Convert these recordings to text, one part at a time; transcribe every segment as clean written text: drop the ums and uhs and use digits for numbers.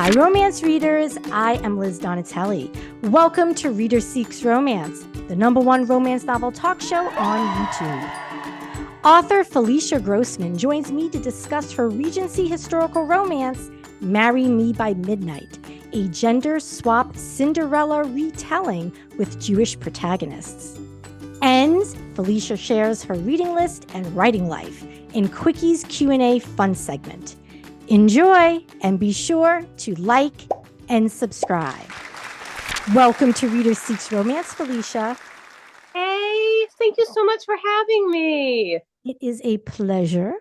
Hi, romance readers. I am Liz Donatelli. Welcome to Reader Seeks Romance, the #1 romance novel talk show on YouTube. Author Felicia Grossman joins me to discuss her Regency historical romance, Marry Me by Midnight, a gender-swapped Cinderella retelling with Jewish protagonists. And Felicia shares her reading list and writing life in QUICKIES Q&A fun segment. Enjoy, and be sure to like and subscribe. Welcome to Reader Seeks Romance, Felicia. Hey, thank you so much for having me. It is a pleasure.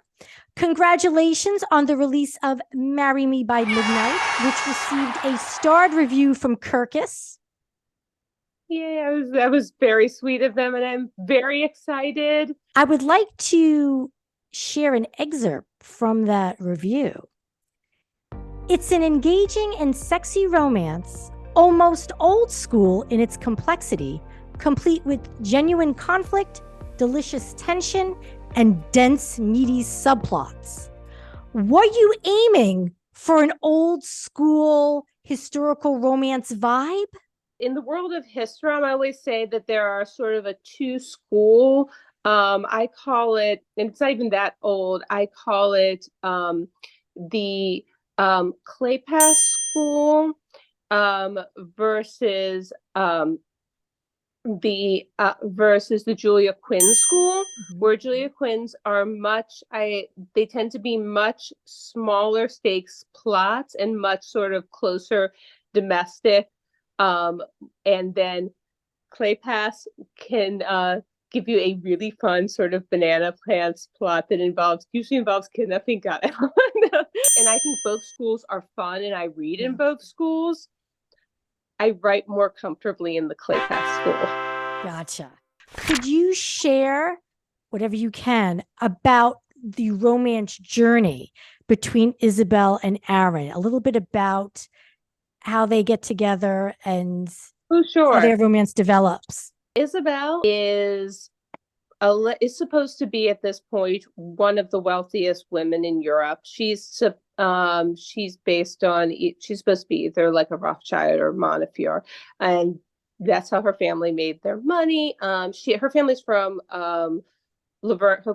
Congratulations on the release of Marry Me by Midnight, which received a starred review from QUICKIES. Yeah, that was very sweet of them, and I'm very excited. I would like to share an excerpt from that review. It's an engaging and sexy romance, almost old school in its complexity, complete with genuine conflict, delicious tension, and dense, meaty subplots. Were you aiming for an old school historical romance vibe? In the world of history, I always say that there are sort of a two school. I call it, and it's not even that old, I call it the Kleypas school versus the Julia Quinn school, where Julia Quinns are they tend to be much smaller stakes plots and much sort of closer domestic. And then Kleypas can give you a really fun sort of banana plants plot that usually involves kidnapping. God, and I think both schools are fun, and I read in both schools. I write more comfortably in the Kleypas school. Gotcha. Could you share whatever you can about the romance journey between Isabel and Aaron? A little bit about how they get together and how their romance develops. Isabel is supposed to be at this point one of the wealthiest women in Europe. She's supposed to be either like a Rothschild or Montefiore, and that's how her family made their money. Her family's from her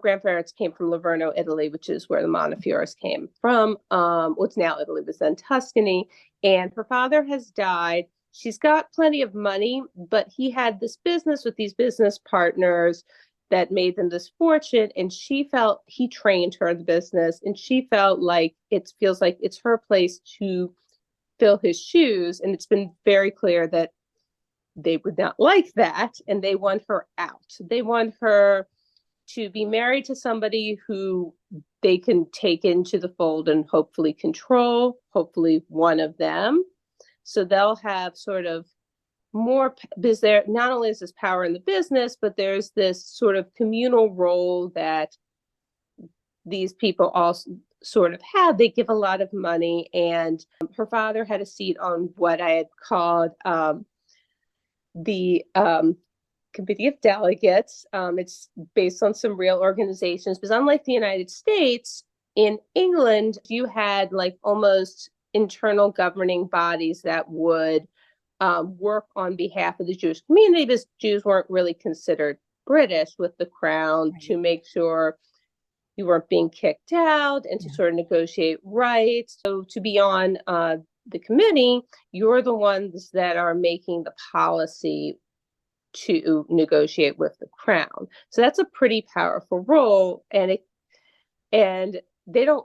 grandparents came from Livorno, Italy, which is where the Montefiores came from. What's now Italy was then Tuscany, and her father has died. She's got plenty of money, but he had this business with these business partners that made them this fortune, and he trained her in the business, and she felt like it feels like it's her place to fill his shoes, and it's been very clear that they would not like that, and they want her out. They want her to be married to somebody who they can take into the fold and hopefully control, hopefully one of them. So they'll have sort of more, because there not only is this power in the business, but there's this sort of communal role that these people all sort of have. They give a lot of money, and her father had a seat on what I had called the Committee of Delegates. It's based on some real organizations, because unlike the United States, in England, you had like almost internal governing bodies that would work on behalf of the Jewish community, because Jews weren't really considered British with the crown, to make sure you weren't being kicked out and to sort of negotiate rights. So to be on the committee, you're the ones that are making the policy to negotiate with the crown. So that's a pretty powerful role, and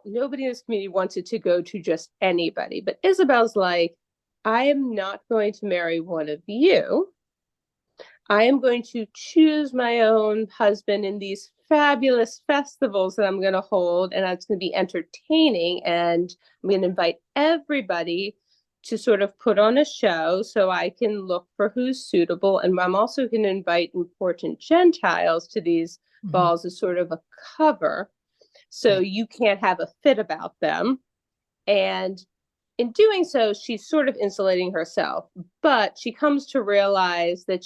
nobody in this community wants it to go to just anybody. But Isabel's like, I am not going to marry one of you. I am going to choose my own husband in these fabulous festivals that I'm going to hold, and it's going to be entertaining, and I'm going to invite everybody to sort of put on a show so I can look for who's suitable. And I'm also going to invite important Gentiles to these balls as sort of a cover, so you can't have a fit about them. And in doing so, she's sort of insulating herself, but she comes to realize that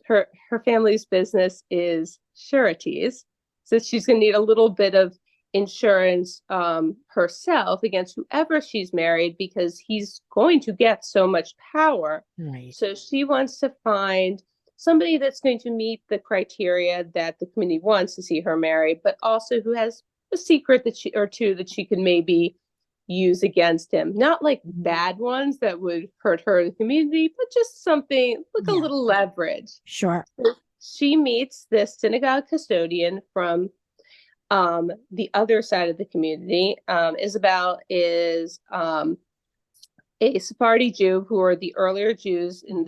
her family's business is sureties, so she's going to need a little bit of insurance herself against whoever she's married because he's going to get so much power. Right. So she wants to find somebody that's going to meet the criteria that the community wants to see her marry, but also who has a secret that she or two that she can maybe use against him. Not like bad ones that would hurt her in the community, but just something like a little leverage. Sure. She meets this synagogue custodian from the other side of the community. Isabel is a Sephardi Jew who are the earlier Jews in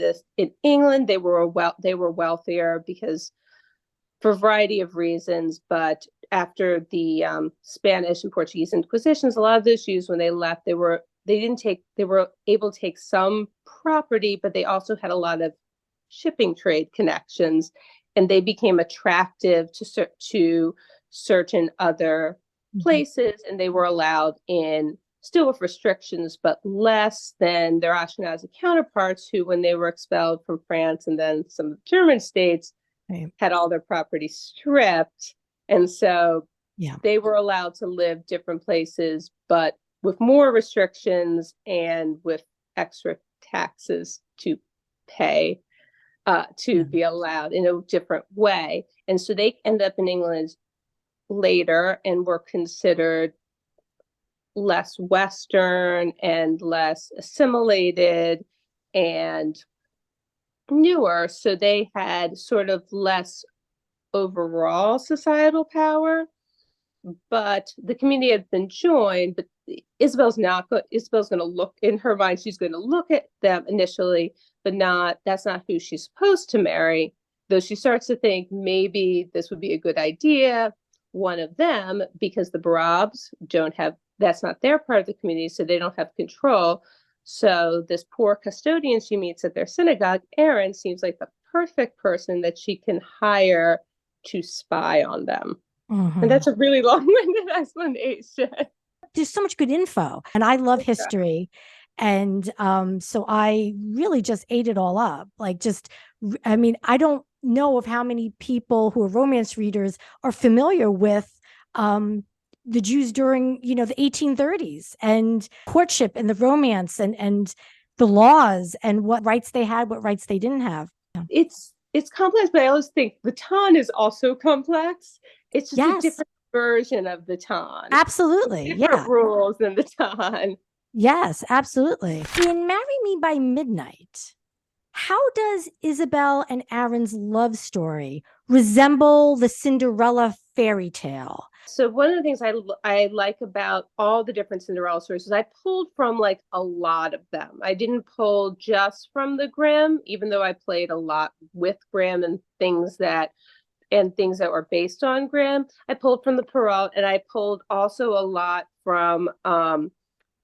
England. They were wealthier because for a variety of reasons, but after the Spanish and Portuguese Inquisitions, a lot of those Jews, when they left, they were able to take some property, but they also had a lot of shipping trade connections, and they became attractive to certain other places, and they were allowed in, still with restrictions, but less than their Ashkenazi counterparts who, when they were expelled from France and then some of the German states, had all their property stripped. And so they were allowed to live different places, but with more restrictions and with extra taxes to pay to be allowed in a different way. And so they end up in England later and were considered less Western and less assimilated and newer. So they had sort of less overall societal power, but the community had been joined. But Isabel's going to look, in her mind, she's going to look at them initially, but that's not who she's supposed to marry. Though she starts to think maybe this would be a good idea, one of them, because the Barabs that's not their part of the community, so they don't have control. So this poor custodian she meets at their synagogue, Aaron, seems like the perfect person that she can hire to spy on them. And that's a really long-winded explanation. There's so much good info, and I love history. And so I really just ate it all up. I don't know of how many people who are romance readers are familiar with the Jews during, the 1830s and courtship and the romance and the laws and what rights they had, what rights they didn't have. It's complex, but I always think the Tan is also complex. It's just a different version of the Tan. Absolutely. Different rules than the Tan. Yes, absolutely. In Marry Me by Midnight, how does Isabel and Aaron's love story resemble the Cinderella fairy tale? So one of the things I like about all the different Cinderella stories is I pulled from like a lot of them. I didn't pull just from the Grimm, even though I played a lot with Grimm and things that were based on Grimm. I pulled from the Perrault, and I pulled also a lot from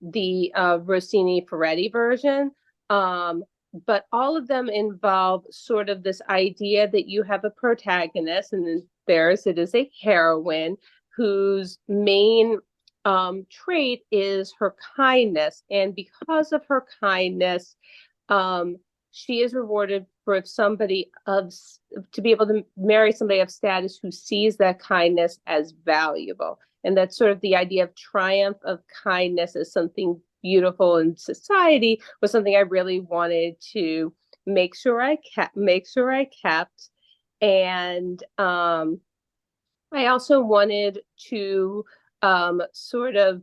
the Rossini Ferretti version. But all of them involve sort of this idea that you have a protagonist, and in theirs it is a heroine whose main trait is her kindness. And because of her kindness, she is rewarded to be able to marry somebody of status who sees that kindness as valuable. And that's sort of the idea of triumph of kindness as something beautiful in society was something I really wanted to make sure I kept. And I also wanted to sort of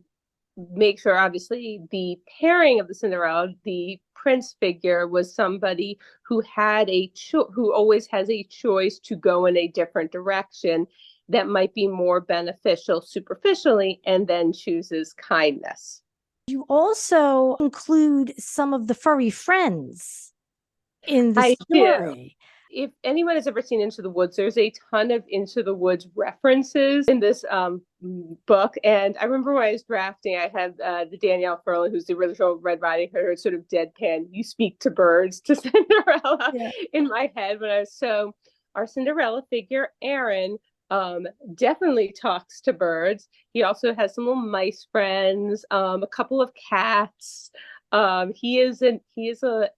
make sure, obviously, the pairing of the Cinderella, the prince figure, was somebody who had who always has a choice to go in a different direction that might be more beneficial superficially, and then chooses kindness. You also include some of the furry friends in the story. If anyone has ever seen Into the Woods, there's a ton of Into the Woods references in this book. And I remember when I was drafting, I had the Danielle Ferlin, who's the original Red Riding Hood, sort of deadpan, "You speak to birds" to Cinderella in my head. So our Cinderella figure, Aaron, definitely talks to birds. He also has some little mice friends, a couple of cats. He is definitely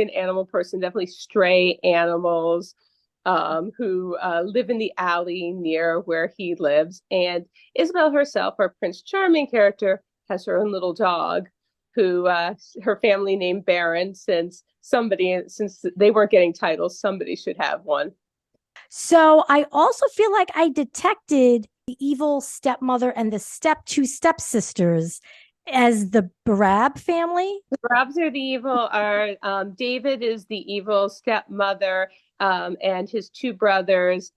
an animal person, definitely stray animals. who live in the alley near where he lives. And Isabel herself, our Prince Charming character, has her own little dog who her family named Baron, since they weren't getting titles, somebody should have one. So I also feel like I detected the evil stepmother and the two stepsisters as the Barab family. The Barabs are the evil. David is the evil stepmother, and his two brothers,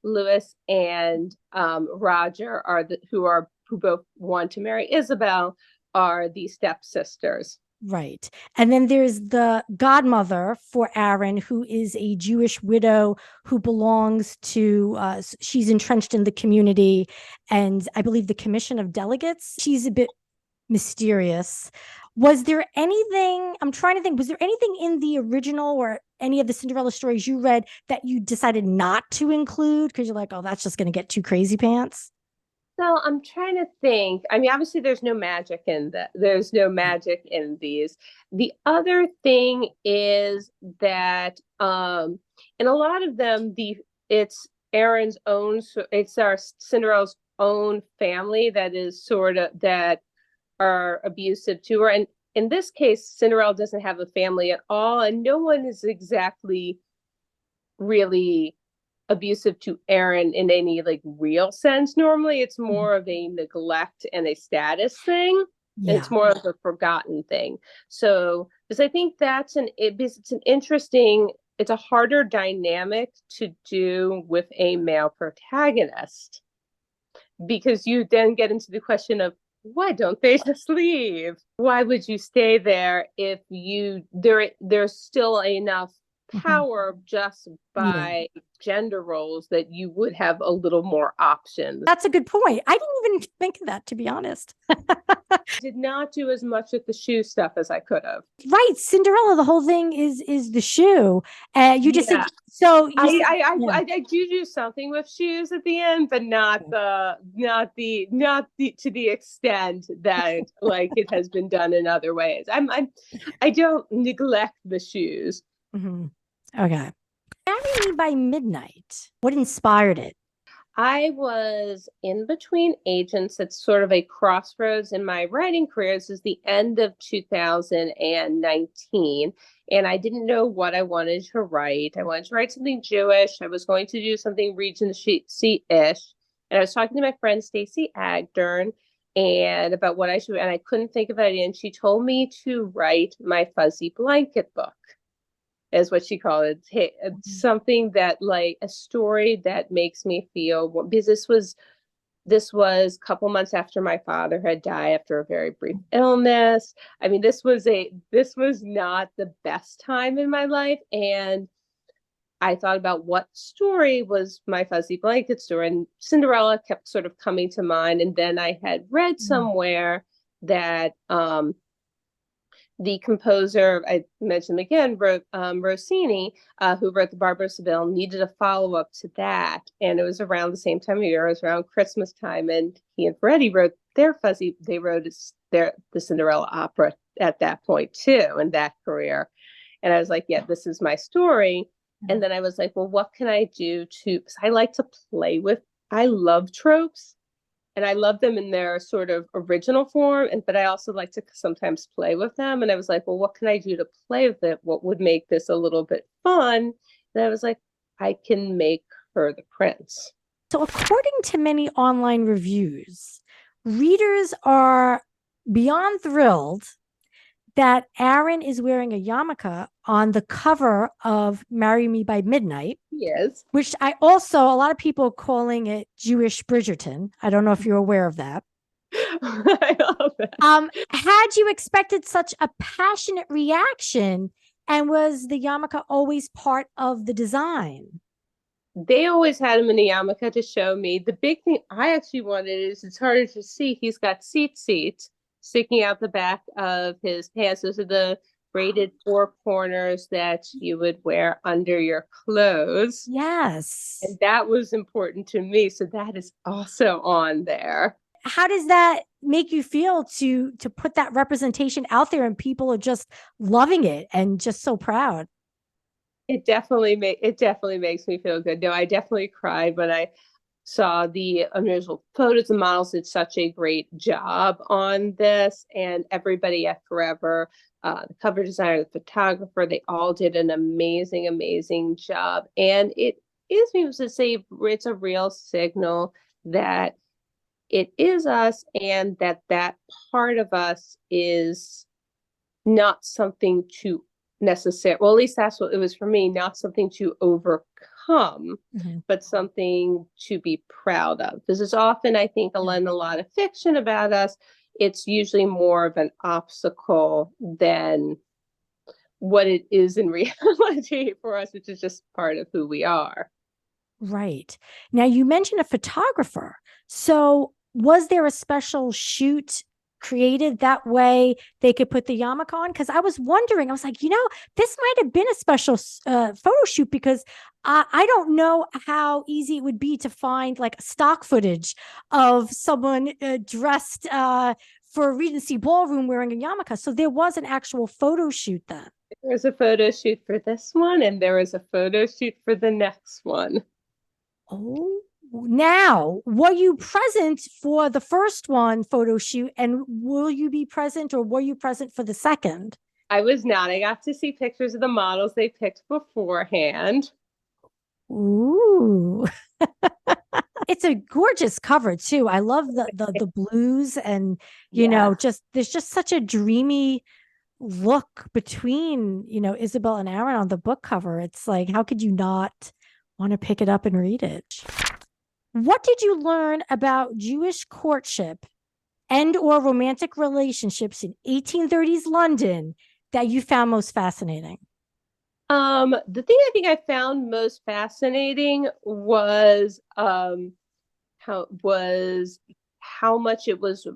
Louis and Roger, who both want to marry Isabel, are the stepsisters. Right. And then there's the godmother for Aaron, who is a Jewish widow who belongs to, she's entrenched in the community and I believe the Commission of Delegates. She's a bit mysterious. Was there anything, I'm trying to think, was there anything in the original or any of the Cinderella stories you read that you decided not to include because you're like, oh, that's just going to get too crazy pants? So I'm trying to think. I mean, obviously there's no magic in that. There's no magic in these. The other thing is that in a lot of them, it's Aaron's own, it's our Cinderella's own family that are abusive to her. And in this case, Cinderella doesn't have a family at all, and no one is exactly really abusive to Aaron in any like real sense. Normally it's more of a neglect and a status thing. Yeah. And it's more of a forgotten thing. So because I think it's an interesting, it's a harder dynamic to do with a male protagonist, because you then get into the question of why don't they just leave? Why would you stay there if there's still enough power just by gender roles that you would have a little more options? That's a good point. I didn't even think of that, to be honest. Did not do as much with the shoe stuff as I could have. Right, Cinderella. The whole thing is the shoe. You just said so. I do something with shoes at the end, but not to the extent that like it has been done in other ways. I don't neglect the shoes. Mm-hmm. Okay. Marry Me by Midnight. What inspired it? I was in between agents at sort of a crossroads in my writing career. This is the end of 2019, and I didn't know what I wanted to write. I wanted to write something Jewish. I was going to do something Regency-ish, and I was talking to my friend Stacey Agdern and about what I should, and I couldn't think of it. And she told me to write my Fuzzy Blanket book, is what she called it. It's something that, like, a story that makes me feel, because this was a couple months after my father had died after a very brief illness. I mean, this was not the best time in my life, and I thought about what story was my Fuzzy Blanket story, and Cinderella kept sort of coming to mind. And then I had read somewhere that the composer, I mentioned again, Rossini, who wrote the Barber of Seville, needed a follow-up to that. And it was around the same time of year, it was around Christmas time. And he and Freddie wrote the Cinderella opera at that point too, in that career. And I was like, yeah, this is my story. And then I was like, well, what can I do because I like to I love tropes. And I love them in their sort of original form, but I also like to sometimes play with them. And I was like, well, what can I do to play with it? What would make this a little bit fun? And I was like, I can make her the prince. So according to many online reviews, readers are beyond thrilled that Aaron is wearing a yarmulke on the cover of Marry Me by Midnight. Yes. Which a lot of people calling it Jewish Bridgerton. I don't know if you're aware of that. I love that. Had you expected such a passionate reaction, and was the yarmulke always part of the design? They always had him in a yarmulke to show me. The big thing I actually wanted is it's harder to see. He's got seats sticking out the back of his pants. Those are the braided four corners that you would wear under your clothes. Yes. And that was important to me. So that is also on there. How does that make you feel to put that representation out there and people are just loving it and just so proud? it definitely makes me feel good. No, I definitely cried when I saw the unusual photos. The models did such a great job on this, and everybody at Forever, the cover designer, the photographer, they all did an amazing, amazing job. And it is me to say it's a real signal that it is us, and that that part of us is not something to necessarily, well, at least that's what it was for me, not something to overcome, Mhm. but something to be proud of. This is often, I think, in a lot of fiction about us, it's usually more of an obstacle than what it is in reality for us, which is just part of who we are. Right. Now, you mentioned a photographer. So, was there a special shoot created that way they could put the yarmulke on? Because I was wondering, I was like, this might have been a special photo shoot because I don't know how easy it would be to find like stock footage of someone dressed for a Regency ballroom wearing a yarmulke. So, there was an actual photo shoot then. There was a photo shoot for this one, and there was a photo shoot for the next one. Oh, now, were you present for the first one photo shoot, and will you be present, or were you present for the second? I was not. I got to see pictures of the models they picked beforehand. Ooh. It's a gorgeous cover too. I love the blues, and Yeah. just there's just such a dreamy look between, Isabel and Aaron on the book cover. It's like, how could you not want to pick it up and read it? What did you learn about Jewish courtship and or romantic relationships in 1830s London that you found most fascinating? The thing I think I found most fascinating was how much it was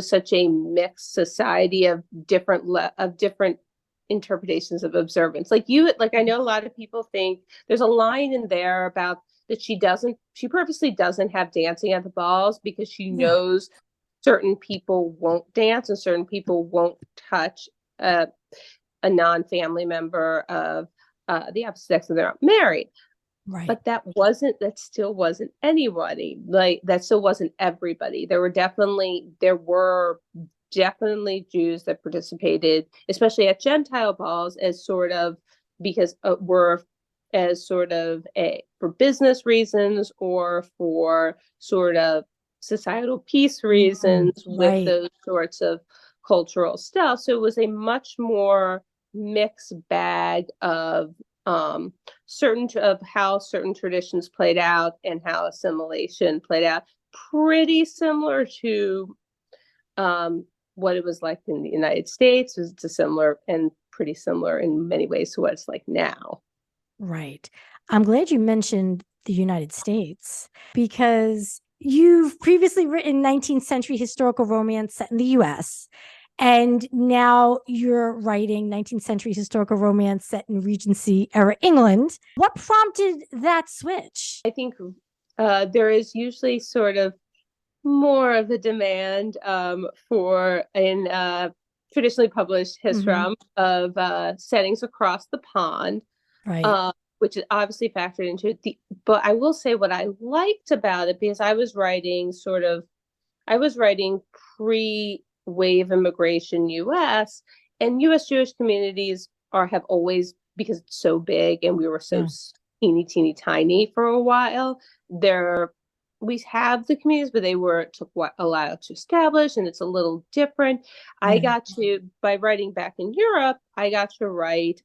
such a mixed society of different interpretations of observance. Like I know a lot of people think there's a line in there about that she purposely doesn't have dancing at the balls because she Yeah. knows certain people won't dance and certain people won't touch a non-family member of the opposite sex, and they're not married. Right. But that still wasn't anybody. Like that still wasn't everybody. There were definitely Jews that participated, especially at Gentile balls, as sort of because were as sort of a for business reasons or for sort of societal peace reasons with Right. those sorts of cultural stuff. So it was a much more mixed bag of how certain traditions played out and how assimilation played out, pretty similar to what it was like in the United States. It's similar and pretty similar in many ways to what it's like now. Right. I'm glad you mentioned the United States because you've previously written 19th century historical romance set in the US. And now you're writing 19th century historical romance set in Regency era England. What prompted that switch? I think there is usually sort of more of a demand for in traditionally published history of settings across the pond, Right. which is obviously factored into it. But I will say what I liked about it, because I was writing pre-wave immigration US, and US Jewish communities have always, because it's so big and we were so teeny tiny for a while, we have the communities, but took a while to establish, and it's a little different. By writing back in Europe, I got to write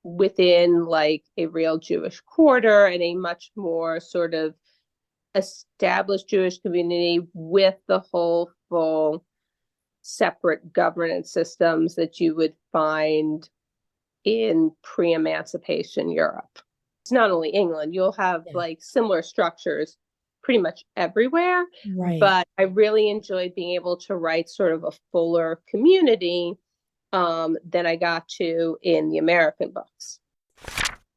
within like a real Jewish quarter and a much more sort of established Jewish community with the whole full separate governance systems that you would find in pre-emancipation Europe. It's not only England, you'll have like similar structures pretty much everywhere. Right. But I really enjoyed being able to write sort of a fuller community than I got to in the American books.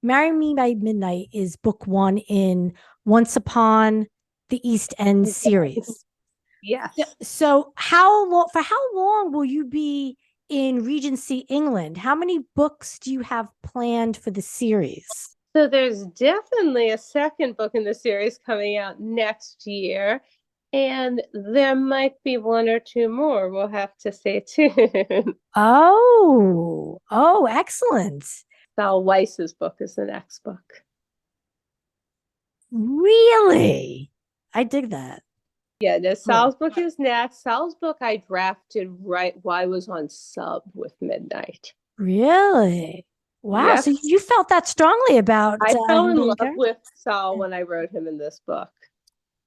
Marry Me by Midnight is book one in Once Upon the East End series. Yes. So for how long will you be in Regency, England. How many books do you have planned for the series? So there's definitely a second book in the series coming out next year. And there might be one or two more. We'll have to stay tuned. Oh, excellent. Sal Weiss's book is the next book. Really? I dig that. Yeah, no, Sal's book is next. Sal's book I drafted right while I was on sub with Midnight. Really? Wow. Yes. So you felt that strongly about I fell in him being love character? with Sal when I wrote him in this book.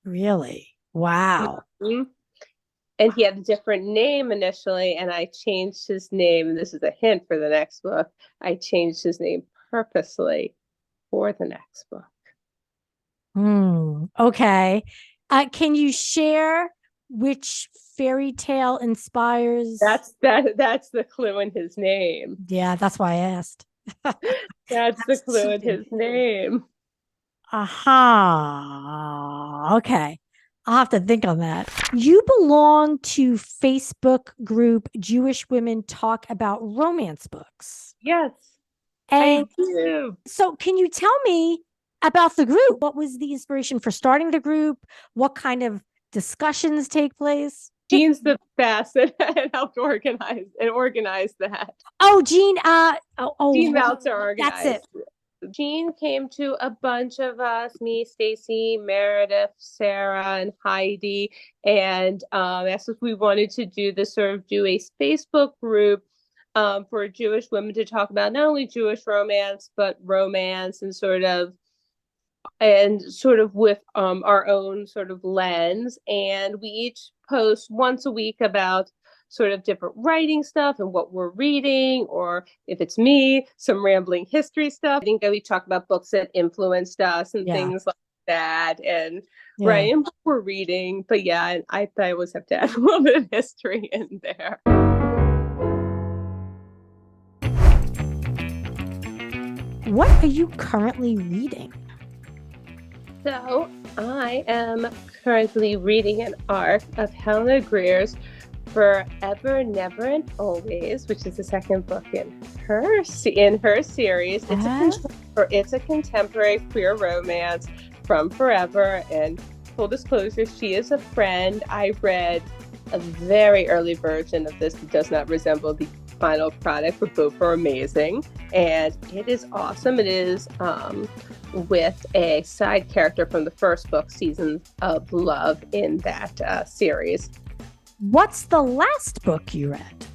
Really? Wow. Mhm. And he had a different name initially, and I changed his name. And this is a hint for the next book. I changed his name purposely for the next book. Okay. Can you share which fairy tale inspires? That's the clue in his name. Yeah, that's why I asked. That's the clue in his name. Aha. Okay. I'll have to think on that. You belong to Facebook group Jewish Women Talk About Romance Books. Yes, And I do. so can you tell me about the group? What was the inspiration for starting the group? What kind of discussions take place? Jean's the best and helped organize that. Oh, Jean, Jean Meltzer organized. That's it. Jean came to a bunch of us, me, Stacy, Meredith, Sarah, and Heidi, and asked if we wanted to do a Facebook group for Jewish women to talk about not only Jewish romance, but romance and sort of with our own sort of lens. And we each post once a week about sort of different writing stuff and what we're reading, or if it's me, some rambling history stuff. I think that we talk about books that influenced us and things like that, and writing what we're reading. But yeah, I always have to add a little bit of history in there. What are you currently reading? So I am currently reading an arc of Helena Greer's Forever, Never, and Always, which is the second book in her series. It's a contemporary queer romance from Forever. And full disclosure, she is a friend. I read a very early version of this that does not resemble the final product, but both are amazing. And it is awesome. It is with a side character from the first book, Seasons of Love, in that series. What's the last book you read?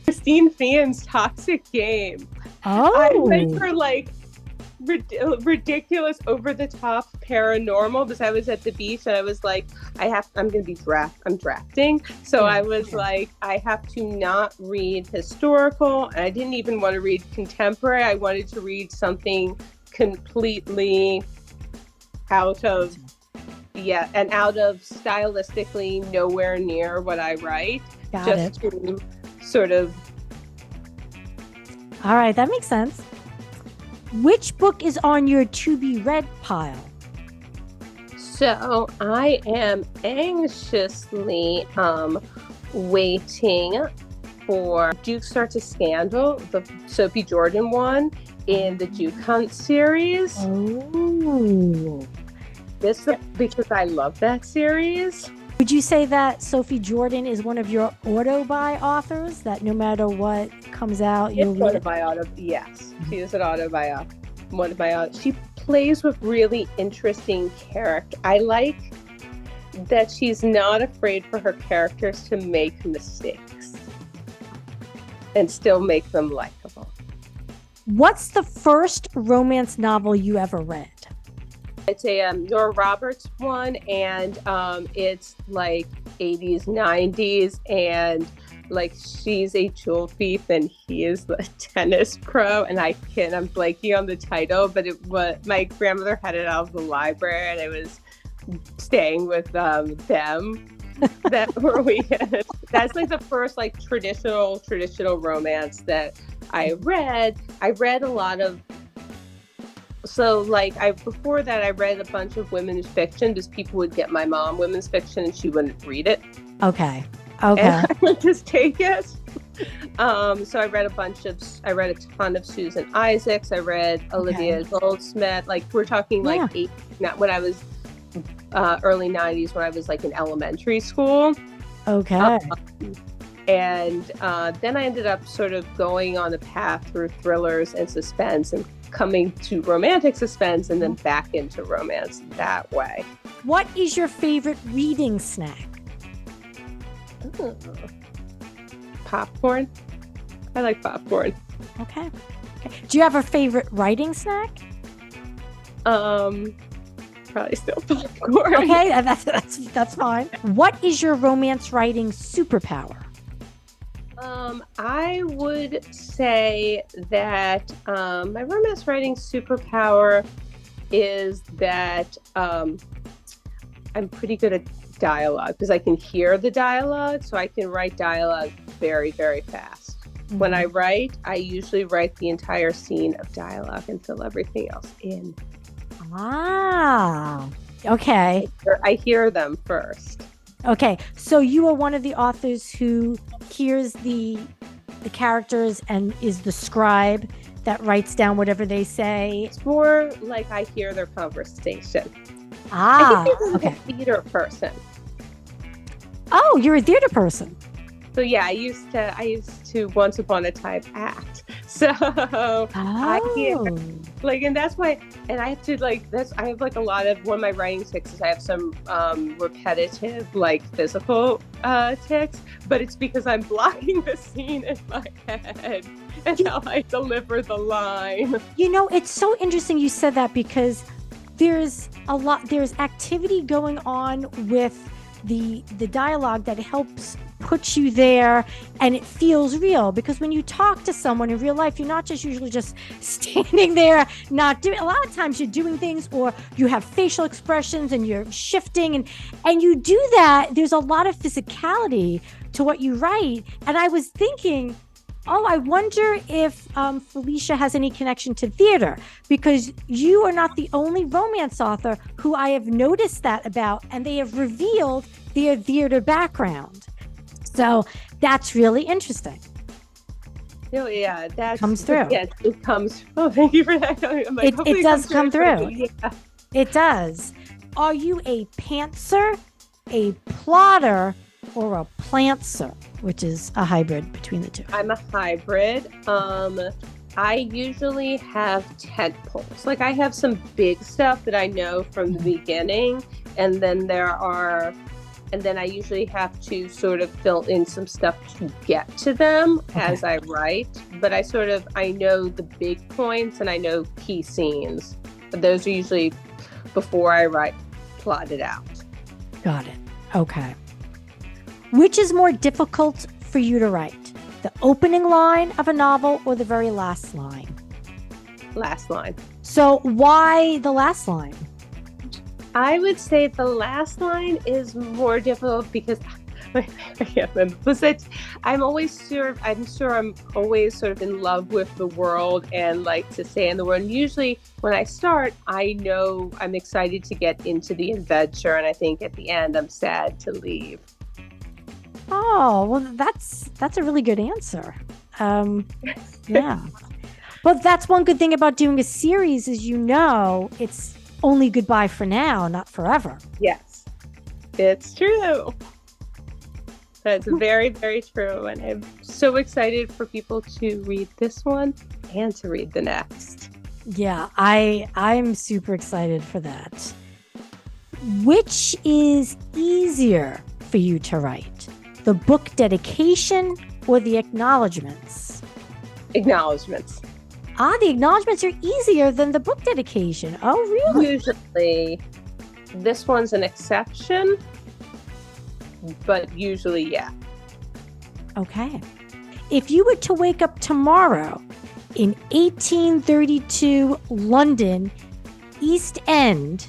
Christine Feehan's Toxic Game. Oh. I went for like ridiculous, over-the-top paranormal because I was at the beach and I was like, I'm drafting. So I was like, I have to not read historical, and I didn't even want to read contemporary. I wanted to read something completely out of stylistically nowhere near what I write. To sort of. All right, that makes sense. Which book is on your to be read pile? So I am anxiously waiting for Duke Starts a Scandal, the Sophie Jordan one in the Duke Hunt series. Oh. Because I love that series. Would you say that Sophie Jordan is one of your auto-buy authors, that no matter what comes out, you'll read it? Yes, she is an auto-buy. She plays with really interesting character. I like that she's not afraid for her characters to make mistakes and still make them likable. What's the first romance novel you ever read? It's a Nora Roberts one, and it's like 80s, 90s, and like she's a jewel thief and he is a tennis pro, and I'm blanking on the title, but my grandmother had it out of the library, and I was staying with them that were weekend. That's like the first like traditional romance that I read. I read a lot of. So like before that I read a bunch of women's fiction because people would get my mom women's fiction and she wouldn't read it. Okay. And I would just take it. So I read a ton of Susan Isaacs. I read Olivia Goldsmith. Like we're talking like when I was early 90s, when I was like in elementary school. Okay. And then I ended up sort of going on a path through thrillers and suspense and coming to romantic suspense and then back into romance that way. What is your favorite reading snack? Ooh. Popcorn. I like popcorn. Okay. Do you have a favorite writing snack? Probably still popcorn. Okay, that's fine. What is your romance writing superpower? I would say that my romance writing superpower is that I'm pretty good at dialogue because I can hear the dialogue, so I can write dialogue very, very fast. Mm-hmm. When I write, I usually write the entire scene of dialogue and fill everything else in. Ah, okay. I hear them first. Okay, so you are one of the authors who hears the characters and is the scribe that writes down whatever they say. It's more like I hear their conversation. Ah, I think I'm a theater person. Oh, you're a theater person. So yeah, I used to once upon a time act. So I hear and that's why, and I have to I have like a lot of, one of my writing tics is I have some repetitive like physical tics, but it's because I'm blocking the scene in my head and how I deliver the line. You know, it's so interesting you said that because there's activity going on with the dialogue that helps put you there, and it feels real, because when you talk to someone in real life, you're not just usually just standing there not doing. A lot of times you're doing things, or you have facial expressions and you're shifting, and you do that. There's a lot of physicality to what you write, and I was thinking, oh, I wonder if Felicia has any connection to theater, because you are not the only romance author who I have noticed that about, and they have revealed their theater background. So that's really interesting. Oh yeah, that comes through. Yeah, it comes. Oh, thank you for that. Like, it does come through. Yeah. It does. Are you a pantser, a plotter, or a plantser, which is a hybrid between the two? I'm a hybrid. I usually have tent poles. Like I have some big stuff that I know from the beginning, and then I usually have to sort of fill in some stuff to get to them as I write. But I know the big points and I know key scenes. But those are usually before I write, plotted out. Got it. Okay. Which is more difficult for you to write? The opening line of a novel or the very last line? Last line. So why the last line? I would say the last line is more difficult because I'm always I'm always sort of in love with the world and like to stay in the world. And usually when I start, I know I'm excited to get into the adventure, and I think at the end I'm sad to leave. Oh, well, that's a really good answer. Yeah. But that's one good thing about doing a series is, it's only goodbye for now, not forever. Yes, it's true. That's very, very true. And I'm so excited for people to read this one and to read the next. Yeah, I'm super excited for that. Which is easier for you to write? The book dedication or the acknowledgments? Acknowledgments. The acknowledgments are easier than the book dedication. Oh, really? Usually, this one's an exception, but usually, yeah. Okay. If you were to wake up tomorrow in 1832 London, East End,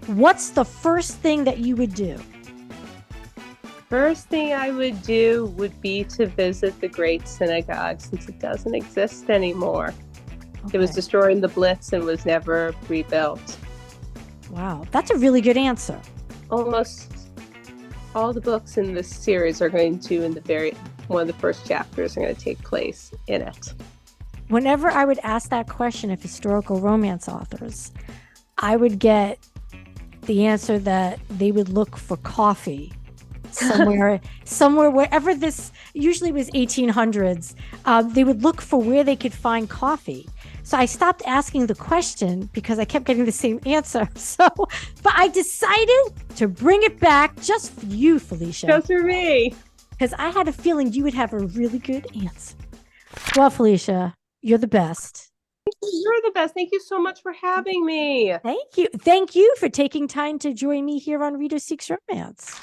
what's the first thing that you would do? First thing I would do would be to visit the Great Synagogue, since it doesn't exist anymore. Okay. It was destroyed in the Blitz and was never rebuilt. Wow, that's a really good answer. Almost all the books in this series are going to, in the very one of the first chapters are going to take place in it. Whenever I would ask that question of historical romance authors, I would get the answer that they would look for coffee somewhere, wherever this usually was 1800s. They would look for where they could find coffee. So I stopped asking the question because I kept getting the same answer. But I decided to bring it back just for you, Felicia. Just for me. Because I had a feeling you would have a really good answer. Well, Felicia, you're the best. You're the best. Thank you so much for having me. Thank you. Thank you for taking time to join me here on Reader Seeks Romance.